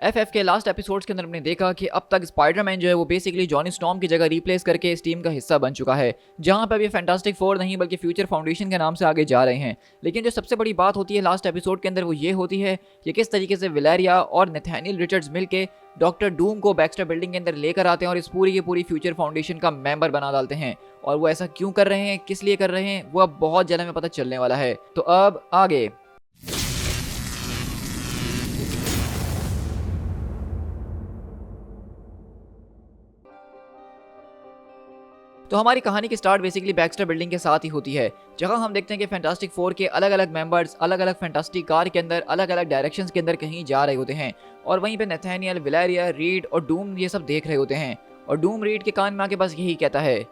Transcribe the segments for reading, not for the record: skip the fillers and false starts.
FF के last episodes के अंदर हमने देखा कि अब तक स्पाइडरमैन जो है वो बेसिकली जॉनी स्टॉर्म की जगह रिप्लेस करके इस टीम का हिस्सा बन चुका है, जहां पर अब ये फैंटास्टिक फोर नहीं बल्कि फ्यूचर फाउंडेशन के नाम से आगे जा रहे हैं। लेकिन जो सबसे बड़ी बात होती है लास्ट एपिसोड के अंदर वो ये होती है कि किस तरीके से वैलेरिया और नथानियल रिचर्ड्स मिलके डॉक्टर डूम को बैक्स्टर बिल्डिंग के अंदर लेकर आते हैं और इस पूरी की पूरी फ्यूचर फाउंडेशन का मेंबर बना डालते हैं। और वो ऐसा क्यों कर रहे हैं, किस लिए कर रहे हैं, वो अब बहुत जल्द हमें पता चलने वाला है। तो अब आगे तो हमारी कहानी की स्टार्ट बेसिकली बैक्स्टर बिल्डिंग के साथ ही होती है, जहां हम देखते हैं कि फैंटास्टिक फोर के अलग अलग मेंबर्स अलग अलग फैंटास्टिक कार के अंदर अलग अलग डायरेक्शंस के अंदर कहीं जा रहे होते हैं। और वहीं पे नथानियल, वैलेरिया, रीड और डूम ये सब देख रहे होते हैं। और डूम रीड के कान में आके बस यही कहता है,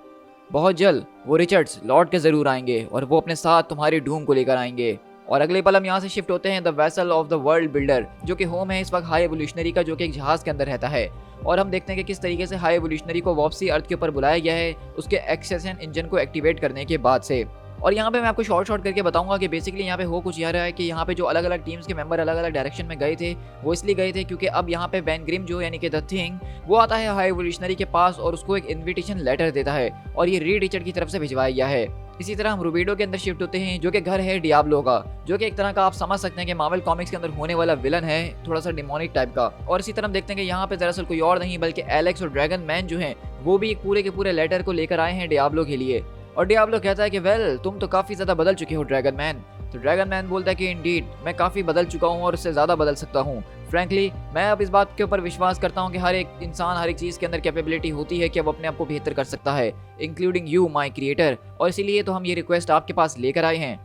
बहुत जल्द वो रिचर्ड्स लौट के जरूर आएंगे और वो अपने साथ तुम्हारे डूम को लेकर आएंगे। और अगले पल हम यहाँ से शिफ्ट होते हैं the vessel of the world builder, जो कि होम है इस वक्त हाई एवोल्यूशनरी का, जो कि एक जहाज के अंदर रहता है। और हम देखते हैं कि किस तरीके से हाई एवोल्यूशनरी को वापसी अर्थ के ऊपर बुलाया गया है उसके एक्सेशन इंजन को एक्टिवेट करने के बाद से। और यहाँ पे मैं आपको शॉर्ट करके बताऊंगा कि बेसिकली यहाँ पे हो कुछ यह रहा है कि यहाँ पे जो अलग अलग टीम्स के मेंबर अलग अलग डायरेक्शन में गए थे वो इसलिए गए थे क्योंकि अब यहाँ पे बेन ग्रिम जो यानी कि द थिंग वो आता है हाई एवोल्यूशनरी के पास और उसको एक इन्विटेशन लेटर देता है और ये रीड रिचर्ड की तरफ से भिजवाया गया है। इसी तरह हम रूबिडो के अंदर शिफ्ट होते हैं, जो कि घर है डियाब्लो का, जो कि एक तरह का आप समझ सकते हैं कि मार्वल कॉमिक्स के अंदर होने वाला विलन है, थोड़ा सा डिमोनिक टाइप का। और इसी तरह हम देखते हैं कि यहाँ पे दरअसल कोई और नहीं बल्कि एलेक्स और ड्रैगन मैन जो हैं वो भी एक पूरे के पूरे लेटर को लेकर आए हैं डियाब्लो के लिए। और डियाब्लो कहता है कि वेल तुम तो काफी ज्यादा बदल चुके हो ड्रैगन मैन। तो ड्रैगन मैन बोलता है कि इंडीड मैं काफी बदल चुका हूँ और उससे ज्यादा बदल सकता हूँ। फ्रैंकली मैं अब इस बात के ऊपर विश्वास करता हूँ कि हर एक इंसान हर एक चीज के अंदर कैपेबिलिटी होती है कि वो अपने आप को बेहतर कर सकता है, इंक्लूडिंग यू माई क्रिएटर। और इसीलिए तो हम ये रिक्वेस्ट आपके पास लेकर आए हैं।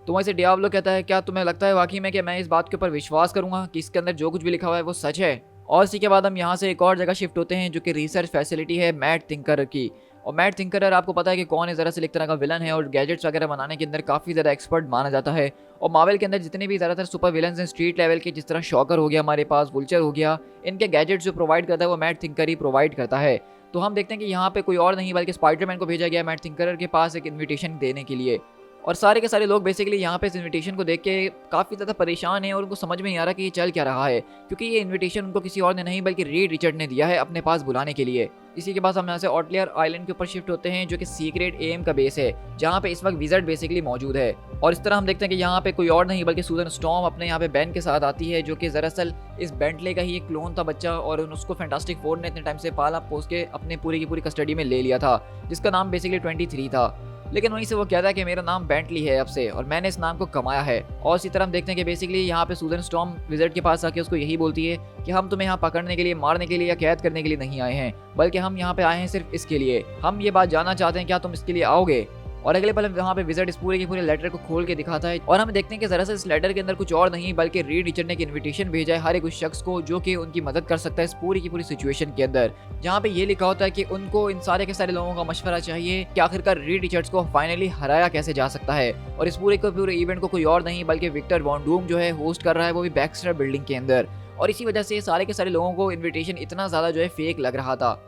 तो वैसे डियाब्लो कहता है, क्या तुम्हें लगता है वाकई में कि मैं इस बात के ऊपर विश्वास करूंगा कि इसके अंदर जो कुछ भी लिखा हुआ है वो सच है। और इसी के बाद हम यहाँ से एक और जगह शिफ्ट होते हैं जो कि रिसर्च फैसिलिटी है मैट थिंकर की। और मैट थिंकर आपको पता है कि कौन है, ज़्यादातर एक तरह का विलन है और गैजेट्स वगैरह बनाने के अंदर काफ़ी ज़्यादा एक्सपर्ट माना जाता है। और मार्वल के अंदर जितने भी ज़्यादातर सुपर विलन्स हैं स्ट्रीट लेवल के, जिस तरह शॉकर हो गया हमारे पास, वुल्चर हो गया, इनके गैजेट्स जो प्रोवाइड करता है वो मैट थिंकर ही प्रोवाइड करता है। तो हम देखते हैं कि यहाँ पे कोई और नहीं बल्कि स्पाइडरमैन को भेजा गया मैट थिंकर के पास एक इन्विटेशन देने के लिए। और सारे के सारे लोग बेसिकली यहाँ पे इस इन्विटेशन को देख के काफ़ी ज़्यादा परेशान हैं और उनको समझ में नहीं आ रहा कि ये चल क्या रहा है, क्योंकि ये इन्विटेशन उनको किसी और ने नहीं बल्कि रीड रिचर्ड ने दिया है अपने पास बुलाने के लिए। इसी के बाद हम यहाँ से ऑटलियर आइलैंड के ऊपर शिफ्ट होते हैं जो कि सीक्रेट एम का बेस है, जहाँ पे इस वक्त विज़र्ड बेसिकली मौजूद है। और इस तरह हम देखते हैं कि यहाँ पे कोई और नहीं बल्कि सूजन स्टॉर्म अपने यहाँ पे बैन के साथ आती है, जो कि दरअसल इस बेंटले का ही एक क्लोन था बच्चा, और उसको फैंटास्टिक फोर ने इतने टाइम से पाला पोस के अपने पूरी की पूरी कस्टडी में ले लिया था, जिसका नाम बेसिकली 23 था। लेकिन वहीं से वो कहता है कि मेरा नाम बेंटली है अब से और मैंने इस नाम को कमाया है। और इसी तरह हम देखते हैं कि बेसिकली यहाँ पे सूजन स्टॉर्म विज़र्ड के पास आके उसको यही बोलती है कि हम तुम्हें यहाँ पकड़ने के लिए, मारने के लिए या कैद करने के लिए नहीं आए हैं, बल्कि हम यहाँ पे आए हैं सिर्फ इसके लिए। हम ये बात जानना चाहते हैं क्या तुम इसके लिए आओगे। और अगले पल वहाँ पे विज़र्ड इस पूरे के पूरे लेटर को खोल के दिखाता है और हम देखते हैं कि दरअसल इस लेटर के अंदर कुछ और नहीं बल्कि रीड रिचर्ड ने एक इन्विटेशन भेजा है हर एक उस शख्स को जो कि उनकी मदद कर सकता है इस पूरी की पूरी सिचुएशन के अंदर, जहाँ पे ये लिखा होता है कि उनको इन सारे के सारे लोगों का मशवरा चाहिए कि आखिरकार रीड रिचर्ड्स को फाइनली हराया कैसे जा सकता है। और इस पूरे के पूरे इवेंट को कोई और नहीं बल्कि विक्टर वॉन डूम जो है होस्ट कर रहा है, वो भी बैक्स्टर बिल्डिंग के अंदर। और इसी वजह से सारे के सारे लोगों को इन्विटेशन इतना ज़्यादा जो है फेक लग रहा था।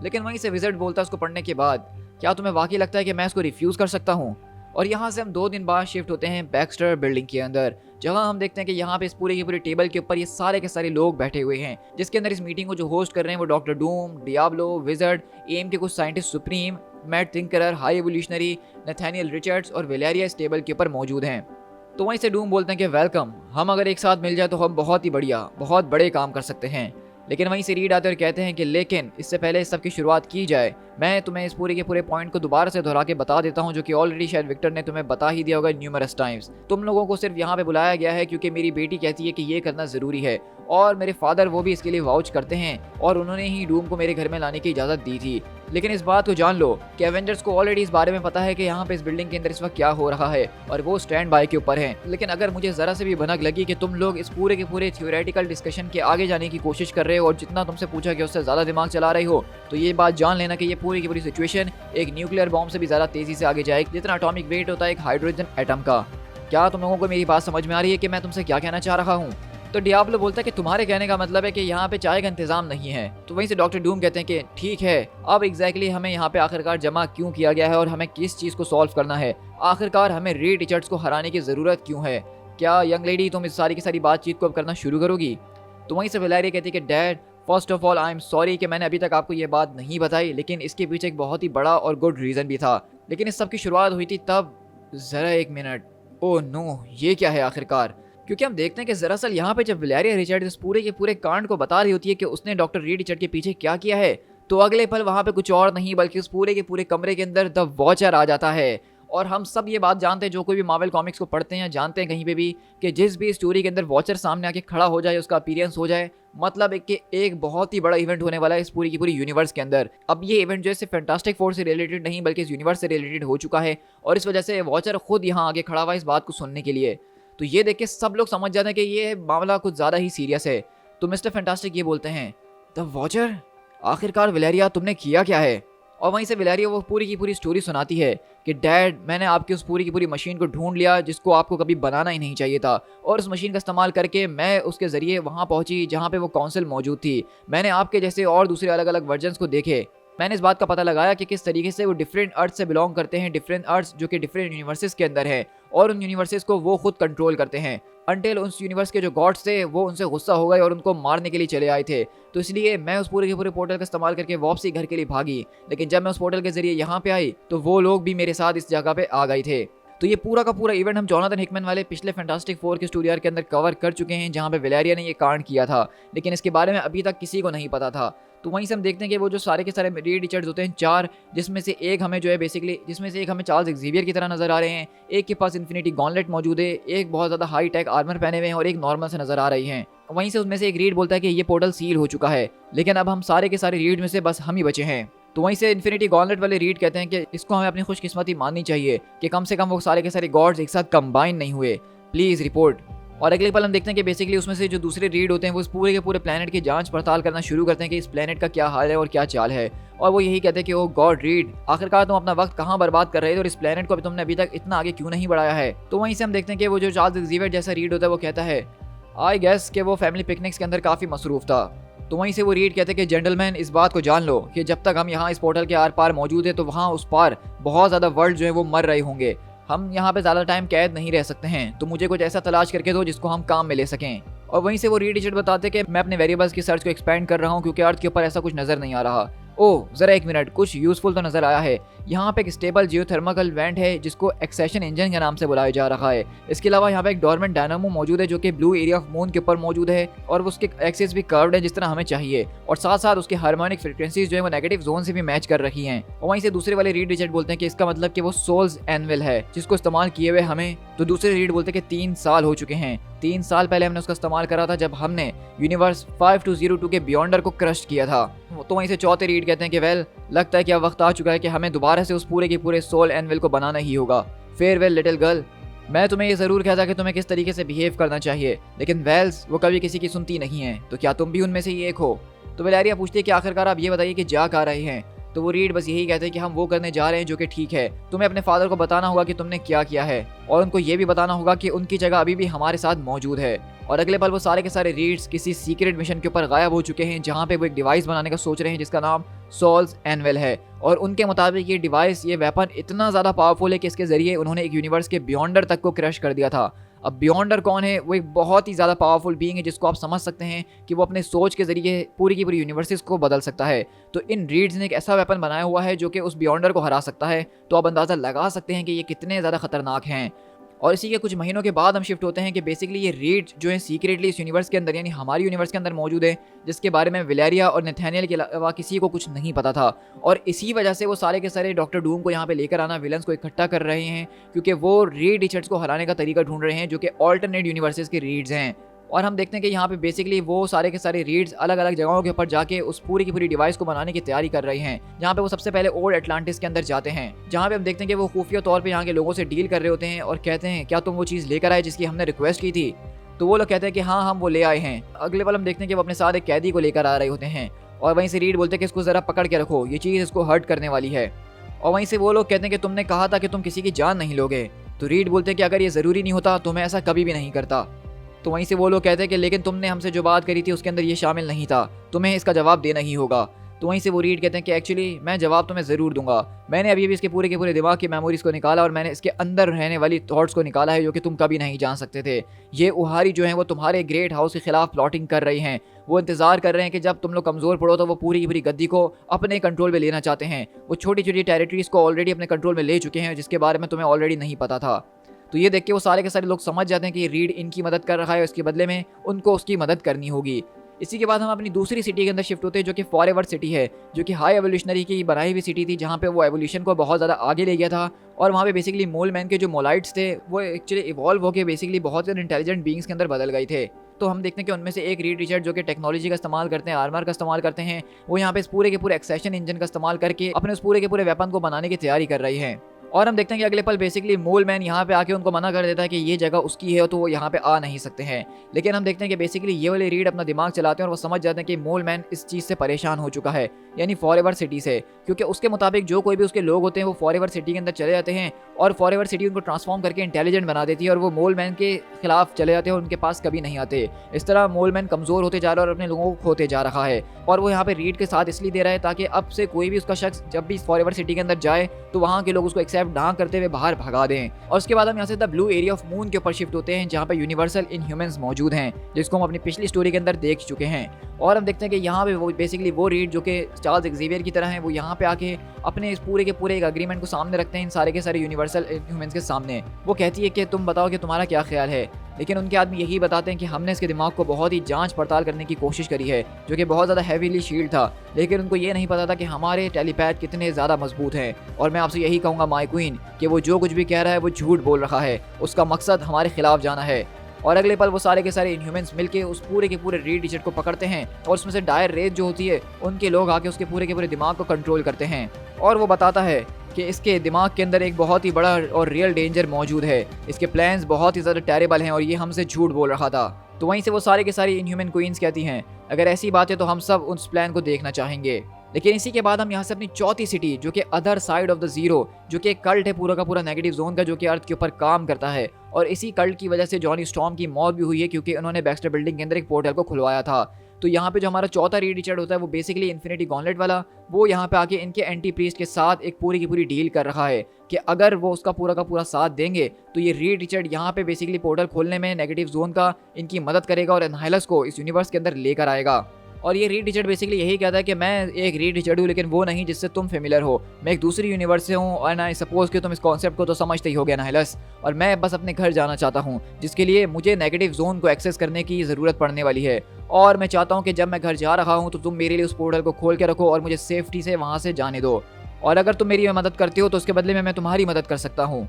लेकिन वहीं से विज़र्ड बोलता है उसको पढ़ने के बाद, क्या तुम्हें वाकई लगता है कि मैं इसको रिफ्यूज़ कर सकता हूँ। और यहाँ से हम 2 दिन बाद शिफ्ट होते हैं बैक्स्टर बिल्डिंग के अंदर, जहाँ हम देखते हैं कि यहाँ पे इस पूरे की पूरी टेबल के ऊपर ये सारे के सारे लोग बैठे हुए हैं, जिसके अंदर इस मीटिंग को जो होस्ट कर रहे हैं वो Doctor Doom, Diablo, Wizard, M के कुछ scientist supreme, Mad Thinker, High Evolutionary, Nathaniel Richards और वैलेरिया इस टेबल के ऊपर मौजूद हैं। तो वहीं से डूम बोलते हैं कि वेलकम, हम अगर एक साथ मिल जाए तो हम बहुत ही बढ़िया, बहुत बड़े काम कर सकते हैं। लेकिन वहीं से रीड आते और कहते हैं कि लेकिन इससे पहले इस सब की शुरुआत की जाए, मैं तुम्हें इस पूरे के पूरे पॉइंट को दोबारा से दोहरा के बता देता हूं, जो कि ऑलरेडी शायद विक्टर ने तुम्हें बता ही दिया होगा न्यूमरस टाइम्स। तुम लोगों को सिर्फ यहाँ पे बुलाया गया है क्योंकि मेरी बेटी कहती है कि ये करना ज़रूरी है, और मेरे फादर वो भी इसके लिए वाउच करते हैं और उन्होंने ही डूम को मेरे घर में लाने की इजाज़त दी थी। लेकिन इस बात को जान लो कि एवेंजर्स को ऑलरेडी इस बारे में पता है कि यहाँ पे इस बिल्डिंग के अंदर इस वक्त क्या हो रहा है और वो स्टैंड बाय के ऊपर हैं। लेकिन अगर मुझे ज़रा से भी भनक लगी कि तुम लोग इस पूरे के पूरे थ्योरेटिकल डिस्कशन के आगे जाने की कोशिश कर रहे हो और जितना तुमसे पूछा कि उससे ज़्यादा दिमाग चला रही हो, तो ये बात जान लेना कि ये पूरी की पूरी सिचुएशन एक न्यूक्लियर बॉम्ब से भी ज़्यादा तेज़ी से आगे जाएगी, जितना एटॉमिक वेट होता है एक हाइड्रोजन एटम का। क्या तुम लोगों को मेरी बात समझ में आ रही है कि मैं तुमसे क्या कहना चाह रहा हूँ। तो डियाब्लो बोलता है कि तुम्हारे कहने का मतलब है कि यहाँ पे चाय का इंतजाम नहीं है। तो वहीं से डॉक्टर डूम कहते हैं कि ठीक है, अब एग्जैक्टली हमें यहाँ पे आखिरकार जमा क्यों किया गया है और हमें किस चीज़ को सॉल्व करना है, आखिरकार हमें रीड रिचर्ड्स को हराने की ज़रूरत क्यों है। क्या यंग लेडी तुम इस सारी की सारी बातचीत को अब करना शुरू करोगी। तो वहीं से वेलेरिया कहती है कि dad, first of all I am sorry कि मैंने अभी तक आपको ये बात नहीं बताई, लेकिन इसके पीछे एक बहुत ही बड़ा और गुड रीज़न भी था। लेकिन इस सब की शुरुआत हुई थी तब। ज़रा एक मिनट, ओह नो, ये क्या है आखिरकार? क्योंकि हम देखते हैं कि दरअसल यहाँ पे जब वेलेरिया रिचर्ड इस पूरे के पूरे कांड को बता रही होती है कि उसने डॉक्टर रीड रिचर्ड के पीछे क्या किया है, तो अगले पल वहाँ पे कुछ और नहीं बल्कि उस पूरे के पूरे कमरे के अंदर द वॉचर आ जाता है। और हम सब ये बात जानते हैं, जो कोई भी मार्वल कॉमिक्स को पढ़ते हैं जानते हैं कहीं पे भी, कि जिस भी स्टोरी के अंदर वॉचर सामने आके खड़ा हो जाए, उसका अपीयरेंस हो जाए, मतलब एक बहुत ही बड़ा इवेंट होने वाला है इस पूरी की पूरी यूनिवर्स के अंदर। अब ये इवेंट जो है सिर्फ फैंटास्टिक फोर से रिलेटेड नहीं बल्कि इस यूनिवर्स से रिलेटेड हो चुका है, और इस वजह से वॉचर खुद यहाँ आगे खड़ा हुआ है इस बात को सुनने के लिए। तो ये देख के सब लोग समझ जाते हैं कि ये मामला कुछ ज़्यादा ही सीरियस है। तो मिस्टर फैंटास्टिक ये बोलते हैं, द वॉचर, आखिरकार वेलेरिया तुमने किया क्या है? और वहीं से वेलेरिया वो पूरी की पूरी स्टोरी सुनाती है कि डैड, मैंने आपकी उस पूरी की पूरी मशीन को ढूंढ लिया जिसको आपको कभी बनाना ही नहीं चाहिए था, और उस मशीन का इस्तेमाल करके मैं उसके ज़रिए वहाँ पहुँची जहाँ पे वो काउंसिल मौजूद थी। मैंने आपके जैसे और दूसरे अलग अलग वर्जन्स को देखे। मैंने इस बात का पता लगाया कि किस तरीके से वो डिफरेंट अर्थ से बिलोंग करते हैं, डिफरेंट अर्थ जो कि डिफरेंट यूनिवर्सेस के अंदर है, और उन यूनिवर्सेस को वो खुद कंट्रोल करते हैं। अंटिल उस यूनिवर्स के जो गॉड्स थे वो उनसे गुस्सा हो गए और उनको मारने के लिए चले आए थे। तो इसलिए मैं उस पूरे के पूरे पोर्टल का इस्तेमाल करके वापसी घर के लिए भागी, लेकिन जब मैं उस पोर्टल के जरिए यहाँ पे आई तो वो लोग भी मेरे साथ इस जगह पे आ गए थे। तो ये पूरा का पूरा इवेंट हम जोनाथन हिकमैन वाले पिछले फैंटास्टिक फोर के स्टूडियो के अंदर कवर कर चुके हैं, जहाँ पे वेलेरिया ने ये कांड किया था, लेकिन इसके बारे में अभी तक किसी को नहीं पता था। तो वहीं से हम देखते हैं कि वो जो सारे के सारे रीड रिचर्ड्स होते हैं 4, जिसमें से एक हमें जो है बेसिकली चार्ल्स एक्जेवियर की तरह नजर आ रहे हैं, एक के पास इन्फिनिटी गॉन्टलेट मौजूद है, एक बहुत ज़्यादा हाई टेक आर्मर पहने हुए हैं और एक नॉर्मल से नजर आ रही हैं। वहीं से उसमें से एक रीड बोलता है कि ये पोर्टल सील हो चुका है, लेकिन अब हम सारे के सारे रीड में से बस हम ही बचे हैं। तो वहीं से इन्फिनिटी गॉन्टलेट वाले रीड कहते हैं कि इसको हमें अपनी खुशकिस्मती माननी चाहिए कि कम से कम वो सारे के सारे गॉड्स एक साथ कंबाइन नहीं हुए, प्लीज़ रिपोर्ट। और अगले पल हम देखते हैं कि बेसिकली उसमें से जो दूसरे रीड होते हैं वो इस पूरे के पूरे प्लेनेट की जांच पड़ताल करना शुरू करते हैं कि इस प्लेनेट का क्या हाल है और क्या चाल है, और वो यही कहते हैं कि ओ गॉड रीड, आखिरकार तुम अपना वक्त कहाँ बर्बाद कर रहे थे और इस प्लेनेट को तुमने अभी तक इतना आगे क्यों नहीं बढ़ाया है। तो वहीं से हम देखते हैं कि वो जो चार्ल्स एक्जेवियर जैसा रीड होता है वो कहता है, आई गेस कि वो फैमिली पिकनिक्स के अंदर काफ़ी मसरूफ था। तो वहीं से वो रीड कहते हैं कि जेंटलमैन, इस बात को जान लो कि जब तक हम यहाँ इस पोर्टल के आर पार मौजूद है तो वहाँ उस पार बहुत ज़्यादा वर्ल्ड जो है वो मर रहे होंगे। हम यहाँ पे ज़्यादा टाइम कैद नहीं रह सकते हैं, तो मुझे कुछ ऐसा तलाश करके दो जिसको हम काम में ले सकें। और वहीं से वो रीड रिचर्ड बताते कि मैं अपने वेरिएबल्स की सर्च को एक्सपेंड कर रहा हूँ क्योंकि अर्थ के ऊपर ऐसा कुछ नज़र नहीं आ रहा। ओह ज़रा एक मिनट, कुछ यूज़फुल तो नज़र आया है। यहाँ पे एक स्टेबल जियोथर्मल वेंट है जिसको एक्सेशन इंजन के नाम से बुलाया जा रहा है। इसके अलावा यहाँ पे एक डोरमेंट डायनामो मौजूद है जो कि ब्लू एरिया ऑफ मून के ऊपर मौजूद है, और उसके एक्सिस भी कर्व्ड है जिस तरह हमें चाहिए, और साथ साथ उसके हार्मोनिक फ्रीक्वेंसीज जो है वो नेगेटिव जोन से भी मैच कर रही हैं। और वहीं से दूसरे वाले रीड रिचर्ड बोलते हैं कि इसका मतलब कि वो सोल्स एनविल है जिसको इस्तेमाल किए हुए हमें, तो दूसरे रीड बोलते हैं कि 3 साल हो चुके हैं। 3 साल पहले हमने उसका इस्तेमाल करा था जब हमने यूनिवर्स 5202 के बियॉन्डर को क्रश किया था। तो वहीं से चौथे रीड कहते हैं कि वेल, लगता है कि अब वक्त आ चुका है कि हमें दोबारा से उस पूरे के पूरे सोल एनविल को बनाना ही होगा। फेयरवेल लिटिल गर्ल, मैं तुम्हें ये ज़रूर कहता कि तुम्हें किस तरीके से बिहेव करना चाहिए, लेकिन वेल्स वो कभी किसी की सुनती नहीं है, तो क्या तुम भी उनमें से ही एक हो? तो वेलेरिया पूछती है कि आखिरकार आप ये बताइए कि जा कहाँ रहे हैं? तो वो रीड बस यही कहते हैं कि हम वो करने जा रहे हैं जो कि ठीक है। तुम्हें अपने फादर को बताना होगा कि तुमने क्या किया है, और उनको ये भी बताना होगा कि उनकी जगह अभी भी हमारे साथ मौजूद है। और अगले पल वो सारे के सारे रीड्स किसी सीक्रेट मिशन के ऊपर गायब हो चुके हैं जहाँ पे वो एक डिवाइस बनाने का सोच रहे हैं जिसका नाम सोल्स एनविल है। और उनके मुताबिक ये डिवाइस, ये वेपन इतना ज़्यादा पावरफुल है कि इसके ज़रिए उन्होंने एक यूनिवर्स के बियॉन्डर तक को क्रश कर दिया था। अब बियॉन्डर कौन है? वो एक बहुत ही ज़्यादा पावरफुल बीइंग है जिसको आप समझ सकते हैं कि वो अपने सोच के ज़रिए पूरी की पूरी यूनिवर्सेस को बदल सकता है। तो इन रीड्स ने एक ऐसा वेपन बनाया हुआ है जो कि उस बियॉन्डर को हरा सकता है। तो आप अंदाज़ा लगा सकते हैं कि ये कितने ज़्यादा खतरनाक हैं। और इसी के कुछ महीनों के बाद हम शिफ्ट होते हैं कि बेसिकली ये रीड जो है सीक्रेटली इस यूनिवर्स के अंदर, यानी हमारी यूनिवर्स के अंदर मौजूद है, जिसके बारे में वेलेरिया और नेथानियल के अलावा किसी को कुछ नहीं पता था। और इसी वजह से वो सारे के सारे डॉक्टर डूम को यहाँ पे लेकर आना, विलन्स को इकट्ठा कर रहे हैं, क्योंकि वो रीड रिचर्ड्स को हराने का तरीका ढूंढ रहे हैं जो कि ऑल्टरनेट यूनिवर्सेस के रीड्स हैं। और हम देखते हैं कि यहाँ पे बेसिकली वो सारे के सारे रीड्स अलग अलग जगहों के ऊपर जाके उस पूरी की पूरी डिवाइस को बनाने की तैयारी कर रहे हैं। जहाँ पे वो सबसे पहले ओल्ड अटलांटिस के अंदर जाते हैं, जहाँ पे हम देखते हैं कि वो खुफिया तौर पे यहाँ के लोगों से डील कर रहे होते हैं और कहते हैं क्या तुम वो चीज़ लेकर आए जिसकी हमने रिक्वेस्ट की थी? तो वो लोग कहते हैं कि हाँ हम वो ले आए हैं। अगले पल हम देखते हैं कि वो अपने साथ एक कैदी को लेकर आ रहे होते हैं, और वहीं से रीड बोलते हैं कि इसको ज़रा पकड़ के रखो, ये चीज़ इसको हर्ट करने वाली है। और वहीं से वो लोग कहते हैं कि तुमने कहा था कि तुम किसी की जान नहीं लोगे। तो रीड बोलते हैं कि अगर ये ज़रूरी नहीं होता तो मैं ऐसा कभी भी नहीं करता। तो वहीं से वो लोग कहते हैं कि लेकिन तुमने हमसे जो बात करी थी उसके अंदर ये शामिल नहीं था, तुम्हें इसका जवाब देना ही होगा। तो वहीं से वो रीड कहते हैं कि एक्चुअली मैं जवाब तो मैं ज़रूर दूंगा, मैंने अभी भी इसके पूरे के पूरे दिमाग की मेमोरीज़ को निकाला और मैंने इसके अंदर रहने वाली थॉट्स को निकाला है जो कि तुम कभी नहीं जान सकते थे। ये उहारी जो हैं वो तुम्हारे ग्रेट हाउस के खिलाफ प्लॉटिंग कर रही हैं, वो इंतज़ार कर रहे हैं कि जब तुम लोग कमज़ोर पड़ो तो वो पूरी की पूरी गद्दी को अपने कंट्रोल में लेना चाहते हैं। वो छोटी छोटी टेरिटरीज़ को ऑलरेडी अपने कंट्रोल में ले चुके हैं जिसके बारे में तुम्हें ऑलरेडी नहीं पता था। तो ये देख के वो सारे के सारे लोग समझ जाते हैं कि रीड इनकी मदद कर रहा है, इसके बदले में उनको उसकी मदद करनी होगी। इसी के बाद हम अपनी दूसरी सिटी के अंदर शिफ्ट होते हैं जो कि फॉरएवर सिटी है, जो कि हाई एवोल्यूशनरी की बनाई हुई सिटी थी, जहाँ पे वो एवोल्यूशन को बहुत ज़्यादा आगे ले गया था। और वहाँ पे बेसिकली मोल मैन के जो मोलाइट्स थे वो एक्चुअली इवॉल्व होकर बेसिकली बहुत ज़्यादा इंटेलिजेंट बींग्स के अंदर बदल गए थे। तो हम देखते हैं कि उनमें से एक रीड रिचर्ड जो कि टेक्नोलॉजी का इस्तेमाल करते हैं, आर्मर का इस्तेमाल करते हैं, वो यहाँ पे इस पूरे के पूरे एक्सेशन इंजन का इस्तेमाल करके अपने उस पूरे के पूरे वेपन को बनाने की तैयारी कर रही हैं। और हम देखते हैं कि अगले पल बेसिकली मोल मैन यहाँ पे आके उनको मना कर देता है कि ये जगह उसकी है तो वो यहाँ पे आ नहीं सकते हैं। लेकिन हम देखते हैं कि बेसिकली ये वाले रीड अपना दिमाग चलाते हैं और वो समझ जाते हैं कि मोल मैन इस चीज़ से परेशान हो चुका है, यानी फॉरएवर सिटी से, क्योंकि उसके मुताबिक जो कोई भी उसके लोग होते हैं वो फॉरएवर सिटी के अंदर चले जाते हैं और फॉरएवर सिटी उनको ट्रांसफॉर्म करके इंटेलिजेंट बना देती है और वो मोल मैन के खिलाफ चले जाते हैं और उनके पास कभी नहीं आते। इस तरह मोल मैन कमज़ोर होते जा रहा है और अपने लोगों को खोते जा रहा है। और वो यहाँ पे रीड के साथ इसलिए दे रहा है ताकि अब से कोई भी उसका शख्स जब भी फॉरएवर सिटी के अंदर जाए तो वहाँ के लोग उसको एक्सेप्ट ना करते हुए बाहर भगा दें। और उसके बाद हम यहाँ से the blue area of moon के ऊपर शिफ्ट होते हैं जहाँ पे यूनिवर्सल इनह्यूमंस मौजूद हैं, जिसको हम अपनी पिछली स्टोरी के अंदर देख चुके हैं। और हम देखते हैं कि यहाँ पे वो बेसिकली वो रीड जो कि चार्ल्स एक्जेवियर की तरह है, वो यहाँ पे आके अपने इस पूरे के पूरे एक अग्रीमेंट को सामने रखते हैं इन सारे के सारे यूनिवर्सल इनह्यूमंस के सामने। वो कहती है कि तुम बताओ कि तुम्हारा क्या ख्याल है, लेकिन उनके आदमी यही बताते हैं कि हमने इसके दिमाग को बहुत ही जांच पड़ताल करने की कोशिश करी है, जो कि बहुत ज़्यादा हैवीली शील्ड था, लेकिन उनको ये नहीं पता था कि हमारे टेलीपैथ कितने ज़्यादा मजबूत हैं। और मैं आपसे यही कहूँगा माय क्वीन कि वो जो कुछ भी कह रहा है वो झूठ बोल रहा है, उसका मकसद हमारे खिलाफ जाना है। और अगले पल वो सारे के सारे इनह्यूमंस मिलके उस पूरे के पूरे रीड रिचर्ड को पकड़ते हैं और उसमें से डायर रेज जो होती है उनके लोग आके उसके पूरे के पूरे दिमाग को कंट्रोल करते हैं। और वो बताता है कि इसके दिमाग के अंदर एक बहुत ही बड़ा और रियल डेंजर मौजूद है, इसके प्लान्स बहुत ही ज़्यादा टेरेबल हैं और ये हमसे झूठ बोल रहा था। तो वहीं से वो सारे के सारे इनह्यूमन क्वींस कहती हैं अगर ऐसी बात है तो हम सब उस प्लान को देखना चाहेंगे। लेकिन इसी के बाद हम यहाँ से अपनी चौथी सिटी जो कि other side of the zero, जो कि एक कल्ट है पूरा का पूरा नेगेटिव जोन का, जो कि अर्थ के ऊपर काम करता है। और इसी कल्ट की वजह से जॉनी स्टॉर्म की मौत भी हुई है क्योंकि उन्होंने बैक्स्टर बिल्डिंग के अंदर एक पोर्टल को खुलवाया था। तो यहाँ पे जो हमारा चौथा रीड रिचर्ड होता है वो बेसिकली इन्फिनिटी गॉन्टलेट वाला, वो यहाँ पे आके इनके एंटी प्रीस्ट के साथ एक पूरी की पूरी डील कर रहा है कि अगर वो उसका पूरा का पूरा साथ देंगे तो ये रीड रिचर्ड यहाँ पे बेसिकली पोर्टल खोलने में नेगेटिव जोन का इनकी मदद करेगा और एनहाइलस को इस यूनिवर्स के अंदर लेकर आएगा। और ये रीड रिचर्ड बेसिकली यही कहता है कि मैं एक रीड रिचर्ड हूँ लेकिन वो नहीं जिससे तुम फेमिलियर हो, मैं एक दूसरी यूनिवर्स से हूँ और आई सपोज कि तुम इस कॉन्सेप्ट को तो समझते ही हो गया एनहाइलस, और मैं बस अपने घर जाना चाहता हूँ जिसके लिए मुझे नेगेटिव जोन को एक्सेस करने की ज़रूरत पड़ने वाली है। और मैं चाहता हूँ कि जब मैं घर जा रहा हूँ तो तुम मेरे लिए उस पोर्टल को खोल के रखो और मुझे सेफ्टी से वहाँ से जाने दो, और अगर तुम मेरी मदद करते हो तो उसके बदले में मैं तुम्हारी मदद कर सकता हूँ।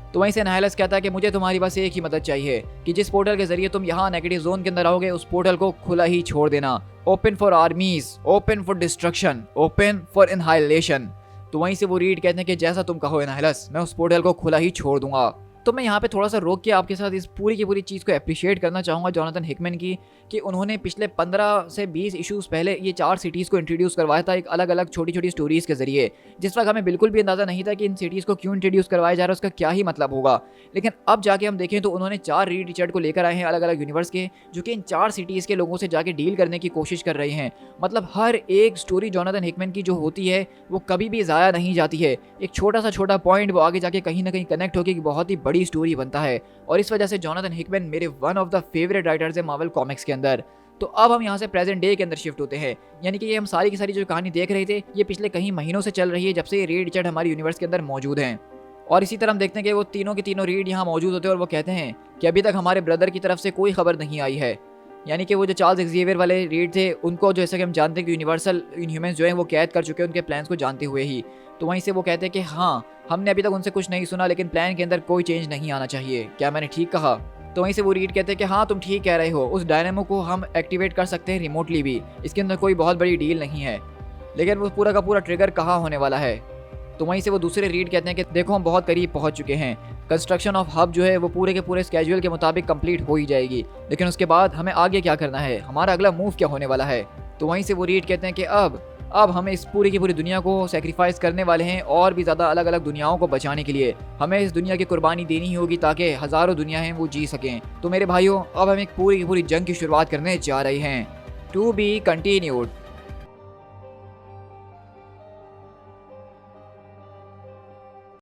तो वहीं से एनहाइलस कहता है कि मुझे तुम्हारी बस एक ही मदद चाहिए कि जिस पोर्टल के जरिए तुम यहाँ नेगेटिव जोन के अंदर आओगे उस पोर्टल को खुला ही छोड़ देना। Open for armies, open for destruction, open for inhalation. तो वहीं से वो रीड कहते हैं कि जैसा तुम कहो एनहाइलस, मैं उस पोर्टल को खुला ही छोड़ दूंगा। तो मैं यहाँ पे थोड़ा सा रोक के आपके साथ इस पूरी की पूरी चीज़ को अप्रिशिएट करना चाहूँगा जोनाथन हिकमैन की, कि उन्होंने पिछले 15 से 20 इश्यूज़ पहले ये 4 सिटीज़ को इंट्रोड्यूस करवाया था एक अलग अलग छोटी छोटी स्टोरीज़ के जरिए, जिस वक्त हमें बिल्कुल भी अंदाज़ा नहीं था कि इन सिटीज़ को क्यों इंट्रोड्यूस करवाया जा रहा है, उसका क्या ही मतलब होगा। लेकिन अब जाके हम देखें तो उन्होंने 4 रीड रिचर्ड को लेकर आए हैं अलग अलग यूनिवर्स के, जो कि इन 4 सिटीज़ के लोगों से जाके डील करने की कोशिश कर रहे हैं। मतलब हर एक स्टोरी जोनाथन हिकमैन की जो होती है वो कभी भी ज़ाया नहीं जाती है, एक छोटा सा छोटा पॉइंट वो आगे जाके कहीं ना कहीं कनेक्ट होकर बहुत ही बड़ी स्टोरी बनता है। और इस वजह से जोनाथन हिकमैन मेरे one of the favourite writers है मार्वल कॉमिक्स के अंदर। तो अब हम यहाँ से प्रेजेंट डे के अंदर शिफ्ट होते हैं, यानी कि ये हम सारी की सारी जो कहानी देख रहे थे ये पिछले कई महीनों से चल रही है जब से ये रीड रिचर्ड हमारी यूनिवर्स के अंदर मौजूद हैं। और इसी तरह हम देखते हैं कि वो तीनों के तीनों रीड यहाँ मौजूद होते हैं और वो कहते हैं कि अभी तक हमारे ब्रदर की तरफ से कोई खबर नहीं आई है, यानी कि वो जो चार्ल्स एक्जेवियर वाले रीड थे उनको जैसे कि हम जानते हैं कि यूनिवर्सल इनह्यूमंस जो हैं वो कैद कर चुके हैं उनके प्लान्स को जानते हुए ही। तो वहीं से वो कहते हैं कि हाँ, हमने अभी तक उनसे कुछ नहीं सुना लेकिन प्लान के अंदर कोई चेंज नहीं आना चाहिए, क्या मैंने ठीक कहा? तो वहीं से वो रीड कहते हैं कि हाँ तुम ठीक कह रहे हो, उस डायनेमो को हम एक्टिवेट कर सकते हैं रिमोटली भी, इसके अंदर कोई बहुत बड़ी डील नहीं है, लेकिन वो पूरा का पूरा ट्रिगर कहाँ होने वाला है। तो वहीं से वो दूसरे रीड कहते हैं कि देखो हम बहुत करीब पहुंच चुके हैं, कंस्ट्रक्शन ऑफ हब जो है वो पूरे के पूरे स्केड्यूल के मुताबिक कंप्लीट हो ही जाएगी, लेकिन उसके बाद हमें आगे क्या करना है, हमारा अगला मूव क्या होने वाला है। तो वहीं से वो रीड कहते हैं कि अब हमें इस पूरी की पूरी दुनिया को सेक्रीफाइस करने वाले हैं और भी ज़्यादा अलग अलग दुनियाओं को बचाने के लिए हमें इस दुनिया की कुर्बानी देनी ही होगी ताकि हज़ारों दुनिया हैं वो जी सकें। तो मेरे भाइयों अब हम एक पूरी की पूरी जंग की शुरुआत करने जा रहे हैं। To be continued.